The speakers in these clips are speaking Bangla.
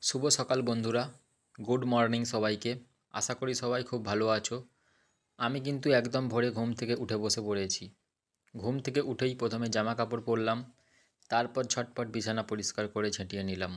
শুভ সকাল বন্ধুরা, গুড মর্নিং সবাইকে। আশা করি সবাই খুব ভালো আছো। আমি কিন্তু একদম ভোরে ঘুম থেকে উঠে বসে পড়েছি। ঘুম থেকে উঠেই প্রথমে জামা কাপড় পরলাম, তারপর ঝটপট বিছানা পরিষ্কার করে ছেঁটিয়ে নিলাম।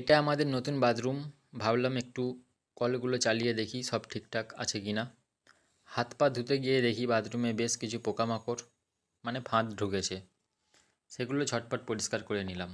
এটা আমাদের নতুন বাথরুম। ভাবলাম একটু কলগুলো চালিয়ে দেখি সব ঠিকঠাক আছে কি না। হাত পা ধুতে গিয়ে দেখি বাথরুমে বেশ কিছু পোকামাকড় মানে ফাঁদ ঢুকেছে। সেগুলো ঝটপট পরিষ্কার করে নিলাম।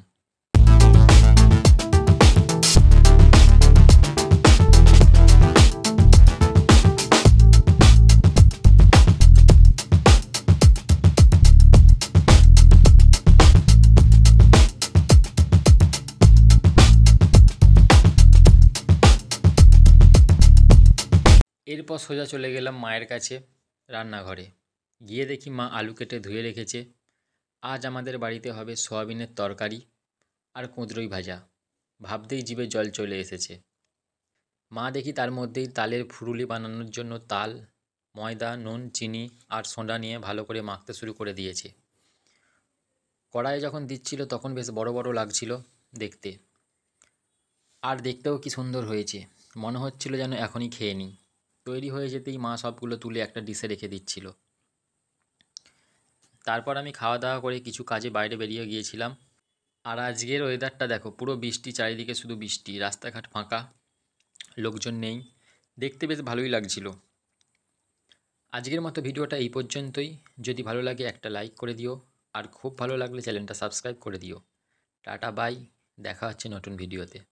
এরপর সোজা চলে গেলাম মায়ের কাছে রান্নাঘরে। গিয়ে দেখি মা আলু কেটে ধুয়ে রেখেছে। আজ আমাদের বাড়িতে হবে সয়াবিনের তরকারি আর কুঁদরুই ভাজা। ভাবতেই জিভে জল চলে এসেছে। মা দেখি তার মধ্যেই তালের ফুরুলি বানানোর জন্য তাল, ময়দা, নুন, চিনি আর সোডা নিয়ে ভালো করে মাখতে শুরু করে দিয়েছে। কড়াইয়ে যখন দিচ্ছিল তখন বেশ বড় বড় লাগছিল দেখতে, আর দেখতেও কি সুন্দর হয়েছে। মনে হচ্ছিল যেন এখনই খেয়ে নিই। তৈরি হয়ে যেতেই মা সবগুলো তুলে একটা ডিশে রেখে দিচ্ছিল। তারপর আমি খাওয়া দাওয়া করে কিছু কাজে বাইরে বেরিয়ে গিয়েছিলাম। আর আজকের ওয়েদারটা দেখো, পুরো বৃষ্টি, চারিদিকে শুধু বৃষ্টি, রাস্তাঘাট ফাঁকা, লোকজন নেই। দেখতে বেশ ভালোই লাগছিল। আজকের মতো ভিডিওটা এই পর্যন্তই। যদি ভালো লাগে একটা লাইক করে দিও, আর খুব ভালো লাগলে চ্যানেলটা সাবস্ক্রাইব করে দিও। টাটা বাই, দেখা হচ্ছে নতুন ভিডিওতে।